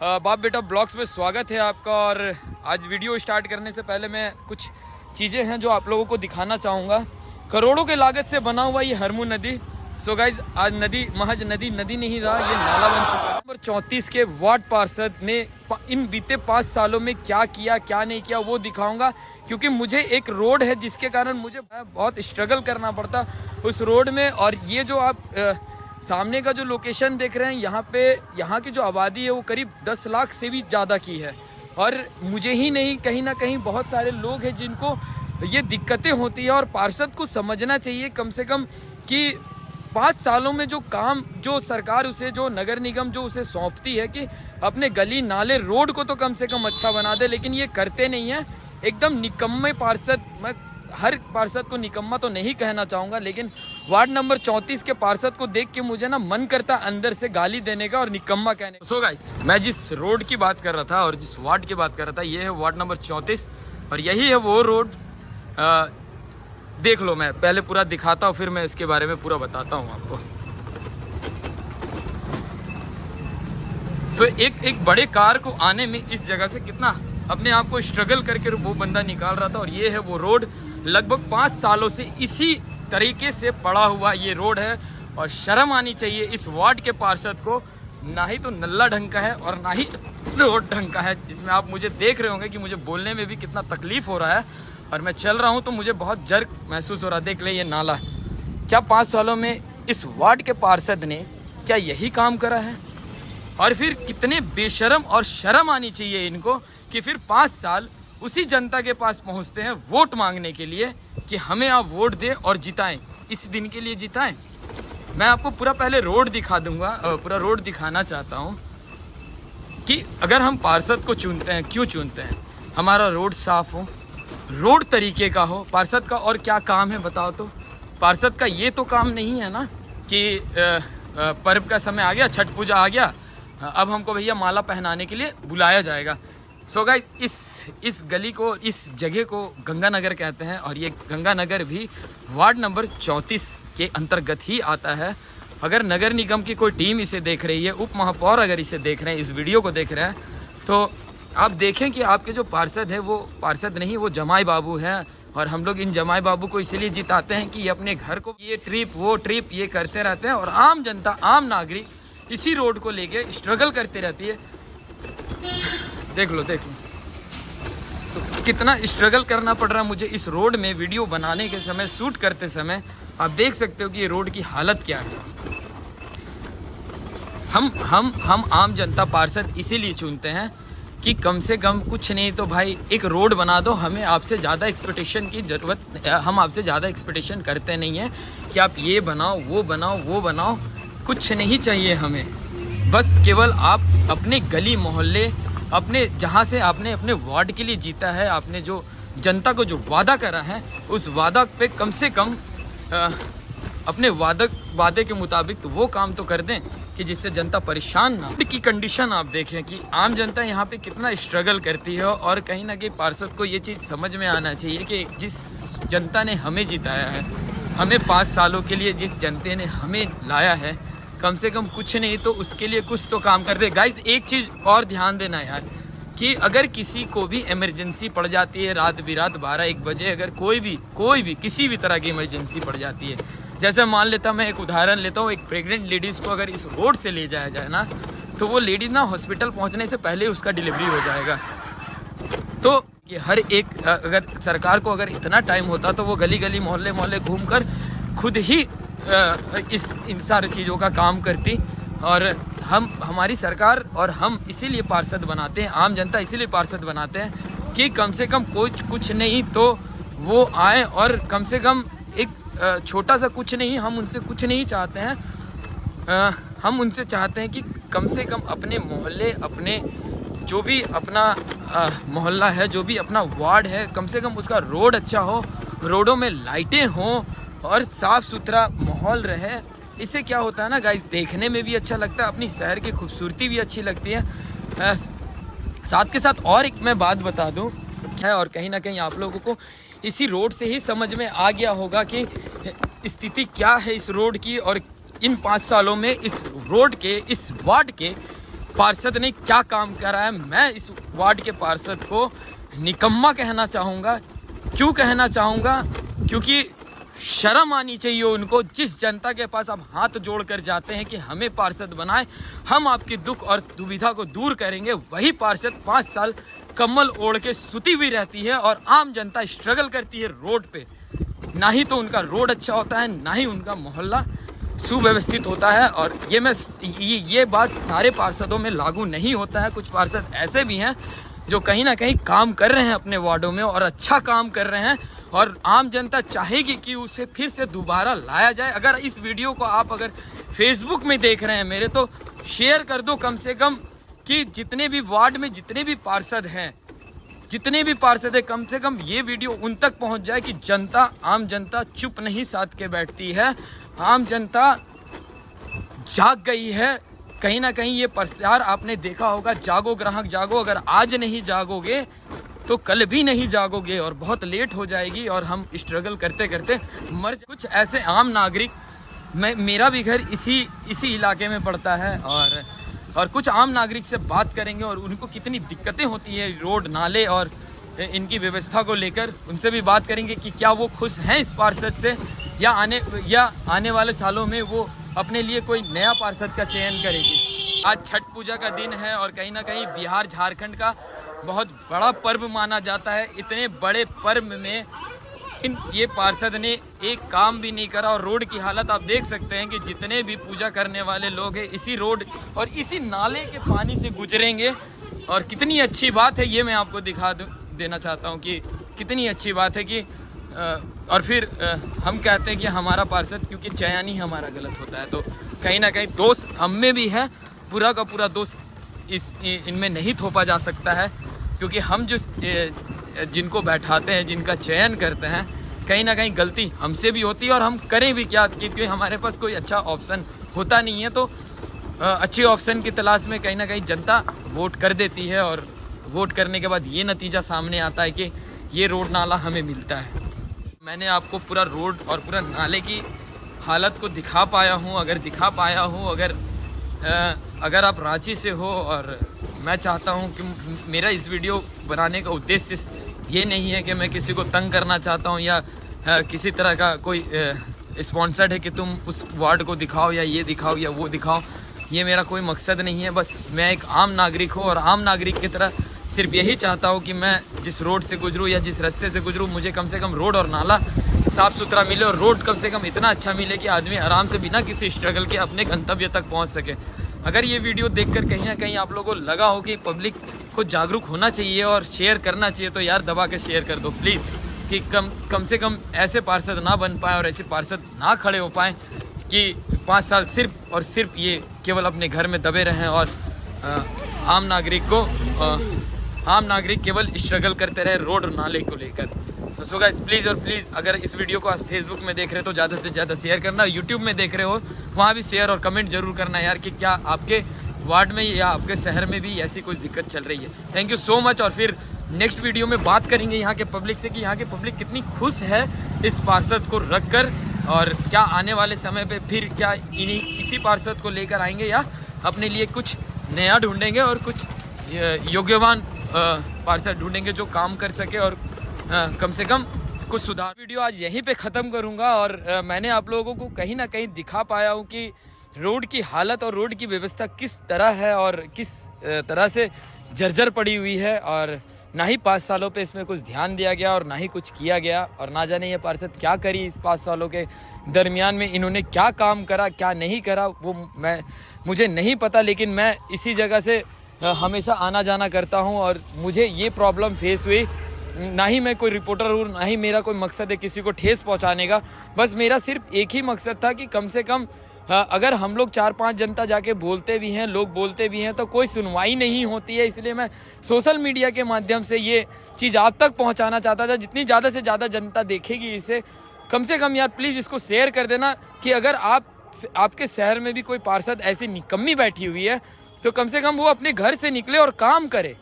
बाप बेटा ब्लॉग्स में स्वागत है आपका। और आज वीडियो स्टार्ट करने से पहले मैं कुछ चीज़ें हैं जो आप लोगों को दिखाना चाहूँगा। करोड़ों के लागत से बना हुआ ये हरमू नदी। सो गाइज आज नदी महज नदी नहीं रहा, ये नाला बन चुका है। नंबर 34 के वार्ड पार्षद ने इन बीते 5 सालों में क्या किया क्या नहीं किया वो दिखाऊंगा, क्योंकि मुझे एक रोड है जिसके कारण मुझे बहुत स्ट्रगल करना पड़ता उस रोड में। और ये जो आप सामने का जो लोकेशन देख रहे हैं, यहाँ की जो आबादी है वो करीब 10 लाख से भी ज़्यादा की है। और मुझे ही नहीं, कहीं ना कहीं बहुत सारे लोग हैं जिनको ये दिक्कतें होती है। और पार्षद को समझना चाहिए कम से कम कि 5 सालों में जो काम जो सरकार उसे, जो नगर निगम जो उसे सौंपती है कि अपने गली नाले रोड को तो कम से कम अच्छा बना दे, लेकिन ये करते नहीं है। एकदम निकम्मे पार्षद। मैं हर पार्षद को निकम्मा तो नहीं कहना चाहूँगा, लेकिन वार्ड नंबर 34 के पार्षद को देख के मुझे ना मन करता अंदर से गाली देने का और निकम्मा कहने का। सो गाइस, मैं जिस रोड की बात कर रहा था और जिस वार्ड की बात कर रहा था, ये है वार्ड नंबर 34 और यही है वो रोड। देख लो, मैं पहले पूरा दिखाता हूँ, फिर मैं इसके बारे में पूरा बताता हूँ आपको। तो एक बड़े कार को आने में इस जगह से कितना अपने आप को स्ट्रगल करके वो बंदा निकाल रहा था। और ये है वो रोड, लगभग 5 सालों से इसी तरीके से पड़ा हुआ ये रोड है। और शर्म आनी चाहिए इस वार्ड के पार्षद को। ना ही तो नल्ला ढंग का है और ना ही रोड ढंग का है, जिसमें आप मुझे देख रहे होंगे कि मुझे बोलने में भी कितना तकलीफ हो रहा है। और मैं चल रहा हूँ तो मुझे बहुत जर्क महसूस हो रहा है। देख ले ये नाला। क्या 5 सालों में इस वार्ड के पार्षद ने क्या यही काम करा है? और फिर कितने बेशर्म, और शर्म आनी चाहिए इनको कि फिर 5 साल उसी जनता के पास पहुंचते हैं वोट मांगने के लिए कि हमें आप वोट दें और जिताएं, इस दिन के लिए जिताएं। मैं आपको पूरा पहले रोड दिखा दूंगा, पूरा रोड दिखाना चाहता हूं कि अगर हम पार्षद को चुनते हैं, क्यों चुनते हैं? हमारा रोड साफ हो, रोड तरीके का हो। पार्षद का और क्या काम है बताओ तो? पार्षद का ये तो काम नहीं है ना कि पर्व का समय आ गया, छठ पूजा आ गया, अब हमको भैया माला पहनाने के लिए बुलाया जाएगा। सो गाइस, इस गली को, इस जगह को गंगानगर कहते हैं। और ये गंगानगर भी वार्ड नंबर 34 के अंतर्गत ही आता है। अगर नगर निगम की कोई टीम इसे देख रही है, उप महापौर अगर इसे देख रहे हैं, इस वीडियो को देख रहे हैं, तो आप देखें कि आपके जो पार्षद है वो पार्षद नहीं, वो जमाई बाबू हैं। और हम लोग इन जमाई बाबू को इसलिए जिताते हैं कि ये अपने घर को ये ट्रिप वो ट्रिप ये करते रहते हैं। और आम जनता, आम नागरिक इसी रोड को लेके स्ट्रगल करती रहती है। देख लो कितना स्ट्रगल करना पड़ रहा है मुझे इस रोड में वीडियो बनाने के समय, शूट करते समय। आप देख सकते हो कि ये रोड की हालत क्या है। हम आम जनता पार्षद इसीलिए चुनते हैं कि कम से कम कुछ नहीं तो भाई एक रोड बना दो। हमें आपसे ज़्यादा एक्सपेक्टेशन की ज़रूरत, हम आपसे ज़्यादा एक्सपेक्टेशन करते नहीं हैं कि आप ये बनाओ वो बनाओ वो बनाओ। कुछ नहीं चाहिए हमें, बस केवल आप अपने गली मोहल्ले, अपने जहाँ से आपने अपने वार्ड के लिए जीता है, आपने जो जनता को जो वादा करा है, उस वादा पे कम से कम अपने वादे के मुताबिक वो काम तो कर दें कि जिससे जनता परेशान ना। की कंडीशन आप देखें कि आम जनता यहाँ पे कितना स्ट्रगल करती है। और कहीं ना कहीं पार्षद को ये चीज़ समझ में आना चाहिए कि जिस जनता ने हमें जिताया है, हमें 5 सालों के लिए जिस जनता ने हमें लाया है, कम से कम कुछ नहीं तो उसके लिए कुछ तो काम कर दे। गाइस, एक चीज़ और ध्यान देना यार कि अगर किसी को भी इमरजेंसी पड़ जाती है, रात बिरात 12-1 बजे, अगर कोई भी किसी भी तरह की इमरजेंसी पड़ जाती है, जैसे मान लेता, मैं एक उदाहरण लेता हूँ, एक प्रेग्नेंट लेडीज़ को अगर इस रोड से ले जाया जाए ना, तो वो लेडीज़ ना हॉस्पिटल पहुँचने से पहले उसका डिलीवरी हो जाएगा। तो ये हर एक, अगर सरकार को अगर इतना टाइम होता तो वो गली गली मोहल्ले मोहल्ले घूम कर खुद ही इन सारी चीज़ों का काम करती। और हमारी सरकार और हम इसीलिए पार्षद बनाते हैं, आम जनता इसीलिए पार्षद बनाते हैं कि कम से कम कुछ नहीं तो वो आए और कम से कम एक छोटा सा कुछ नहीं, हम उनसे कुछ नहीं चाहते हैं। हम उनसे चाहते हैं कि कम से कम अपने मोहल्ले, अपने जो भी अपना मोहल्ला है, जो भी अपना वार्ड है, कम से कम उसका रोड अच्छा हो, रोडों में लाइटें हों और साफ़ सुथरा माहौल रहे। इससे क्या होता है ना गाइस, देखने में भी अच्छा लगता है, अपनी शहर की खूबसूरती भी अच्छी लगती है। साथ के साथ और एक मैं बात बता दूं है, और कहीं ना कहीं आप लोगों को इसी रोड से ही समझ में आ गया होगा कि स्थिति क्या है इस रोड की। और इन 5 सालों में इस रोड के, इस वार्ड के पार्षद ने क्या काम करा है। मैं इस वार्ड के पार्षद को निकम्मा कहना चाहूँगा। क्यों कहना चाहूँगा? क्योंकि शर्म आनी चाहिए उनको। जिस जनता के पास आप हाथ जोड़ कर जाते हैं कि हमें पार्षद बनाए, हम आपकी दुख और दुविधा को दूर करेंगे, वही पार्षद 5 साल कम्बल ओढ़ के सुती हुई रहती है और आम जनता स्ट्रगल करती है रोड पे। ना ही तो उनका रोड अच्छा होता है, ना ही उनका मोहल्ला सुव्यवस्थित होता है। और ये बात सारे पार्षदों में लागू नहीं होता है। कुछ पार्षद ऐसे भी हैं जो कहीं ना कहीं काम कर रहे हैं अपने वार्डों में और अच्छा काम कर रहे हैं, और आम जनता चाहेगी कि उसे फिर से दोबारा लाया जाए। अगर इस वीडियो को आप अगर फेसबुक में देख रहे हैं मेरे, तो शेयर कर दो कम से कम, कि जितने भी वार्ड में जितने भी पार्षद हैं, कम से कम ये वीडियो उन तक पहुंच जाए कि जनता, आम जनता चुप नहीं साध के बैठती है। आम जनता जाग गई है। कहीं ना कहीं ये प्रचार आपने देखा होगा, जागो ग्राहक जागो। अगर आज नहीं जागोगे तो कल भी नहीं जागोगे और बहुत लेट हो जाएगी और हम स्ट्रगल करते करते मर। कुछ ऐसे आम नागरिक, मेरा भी घर इसी इलाके में पड़ता है, और कुछ आम नागरिक से बात करेंगे और उनको कितनी दिक्कतें होती है रोड नाले और इनकी व्यवस्था को लेकर। उनसे भी बात करेंगे कि क्या वो खुश हैं इस पार्षद से, या आने वाले सालों में वो अपने लिए कोई नया पार्षद का चयन करेगी। आज छठ पूजा का दिन है और कहीं ना कहीं बिहार झारखंड का बहुत बड़ा पर्व माना जाता है। इतने बड़े पर्व में ये पार्षद ने एक काम भी नहीं करा, और रोड की हालत आप देख सकते हैं कि जितने भी पूजा करने वाले लोग हैं इसी रोड और इसी नाले के पानी से गुजरेंगे। और कितनी अच्छी बात है, ये मैं आपको दिखा देना चाहता हूँ कि कितनी अच्छी बात है कि और फिर हम कहते हैं कि हमारा पार्षद, क्योंकि चयन ही हमारा गलत होता है, तो कहीं ना कहीं दोष हम में भी है। पूरा का पूरा दोष इनमें नहीं थोपा जा सकता है, क्योंकि हम जिनको बैठाते हैं, जिनका चयन करते हैं, कहीं ना कहीं गलती हमसे भी होती है। और हम करें भी क्या, क्योंकि हमारे पास कोई अच्छा ऑप्शन होता नहीं है। तो अच्छे ऑप्शन की तलाश में कहीं ना कहीं जनता वोट कर देती है, और वोट करने के बाद ये नतीजा सामने आता है कि ये रोड नाला हमें मिलता है। मैंने आपको पूरा रोड और पूरा नाले की हालत को दिखा पाया हूँ। अगर आप रांची से हो, और मैं चाहता हूँ कि मेरा इस वीडियो बनाने का उद्देश्य ये नहीं है कि मैं किसी को तंग करना चाहता हूँ, या किसी तरह का कोई स्पॉन्सर्ड है कि तुम उस वार्ड को दिखाओ या ये दिखाओ या वो दिखाओ। ये मेरा कोई मकसद नहीं है। बस मैं एक आम नागरिक हूँ, और आम नागरिक की तरह सिर्फ यही चाहता हूँ कि मैं जिस रोड से गुजरूँ या जिस रास्ते से गुजरूँ, मुझे कम से कम रोड और नाला साफ़ सुथरा मिले, और रोड कम से कम इतना अच्छा मिले कि आदमी आराम से बिना किसी स्ट्रगल के अपने गंतव्य तक पहुँच सके। अगर ये वीडियो देखकर कहीं ना कहीं आप लोगों को लगा हो कि पब्लिक को जागरूक होना चाहिए और शेयर करना चाहिए, तो यार दबा के शेयर कर दो प्लीज़, कि कम से कम ऐसे पार्षद ना बन पाए और ऐसे पार्षद ना खड़े हो पाएँ कि 5 साल सिर्फ और सिर्फ ये केवल अपने घर में दबे रहें, और आम नागरिक केवल स्ट्रगल करते रहे रोड और नाले को लेकर। तो सो गाइस, प्लीज़ और प्लीज़, अगर इस वीडियो को आप फेसबुक में देख रहे हो तो ज़्यादा से ज़्यादा शेयर करना। यूट्यूब में देख रहे हो वहाँ भी शेयर और कमेंट जरूर करना यार, कि क्या आपके वार्ड में या आपके शहर में भी ऐसी कोई दिक्कत चल रही है। Thank you so much. और फिर नेक्स्ट वीडियो में बात करेंगे यहाँ के पब्लिक से कि यहाँ के पब्लिक कितनी खुश है इस पार्षद को रख कर, और क्या आने वाले समय पे फिर क्या इसी पार्षद को लेकर आएंगे, या अपने लिए कुछ नया ढूंढेंगे और कुछ योग्यवान पार्षद ढूंढेंगे जो काम कर सके और कम से कम कुछ सुधार। वीडियो आज यहीं पे ख़त्म करूँगा, और मैंने आप लोगों को कहीं ना कहीं दिखा पाया हूँ कि रोड की हालत और रोड की व्यवस्था किस तरह है और किस तरह से जर्जर पड़ी हुई है, और ना ही 5 सालों पे इसमें कुछ ध्यान दिया गया और ना ही कुछ किया गया। और ना जाने ये पार्षद क्या करी इस 5 सालों के दरमियान में, इन्होंने क्या काम करा क्या नहीं करा वो मुझे नहीं पता। लेकिन मैं इसी जगह से हमेशा आना जाना करता हूं, और मुझे ये प्रॉब्लम फेस हुई। ना ही मैं कोई रिपोर्टर हूँ, ना ही मेरा कोई मकसद है किसी को ठेस पहुंचाने का। बस मेरा सिर्फ एक ही मकसद था कि कम से कम अगर हम लोग 4-5 जनता जाके बोलते भी हैं, लोग बोलते भी हैं, तो कोई सुनवाई नहीं होती है। इसलिए मैं सोशल मीडिया के माध्यम से ये चीज़ आप तक पहुंचाना चाहता था। जितनी ज़्यादा से ज़्यादा जनता देखेगी इसे, कम से कम यार प्लीज़ इसको शेयर कर देना, कि अगर आपके शहर में भी कोई पार्षद ऐसी निकम्मी बैठी हुई है, तो कम से कम वो अपने घर से निकले और काम करे।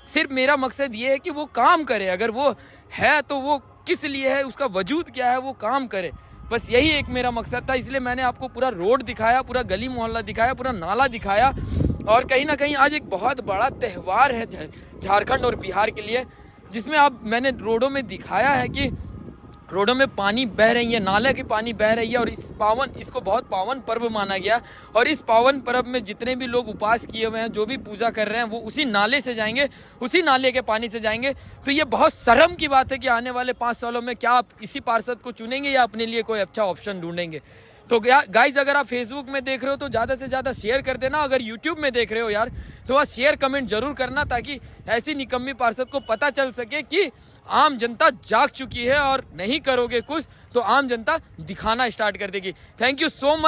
सिर्फ मेरा मकसद ये है कि वो काम करे। अगर वो है तो वो किस लिए है, उसका वजूद क्या है, वो काम करे। बस यही एक मेरा मकसद था। इसलिए मैंने आपको पूरा रोड दिखाया, पूरा गली मोहल्ला दिखाया, पूरा नाला दिखाया, और कहीं ना कहीं आज एक बहुत बड़ा त्यौहार है झारखंड और बिहार के लिए, जिसमें अब मैंने रोडों में दिखाया है कि रोडों में पानी बह रही है, नाले की पानी बह रही है, और इसको बहुत पावन पर्व माना गया। और इस पावन पर्व में जितने भी लोग उपास किए हुए हैं, जो भी पूजा कर रहे हैं, वो उसी नाले से जाएंगे, उसी नाले के पानी से जाएंगे। तो ये बहुत शर्म की बात है कि आने वाले 5 सालों में क्या आप इसी पार्षद को चुनेंगे या अपने लिए कोई अच्छा ऑप्शन ढूंढेंगे। तो गाइज, अगर आप फेसबुक में देख रहे हो तो ज़्यादा से ज़्यादा शेयर कर देना। अगर यूट्यूब में देख रहे हो यार, तो वह शेयर कमेंट जरूर करना, ताकि ऐसी निकम्मी पार्षद को पता चल सके कि आम जनता जाग चुकी है, और नहीं करोगे कुछ तो आम जनता दिखाना स्टार्ट कर देगी। Thank you so much.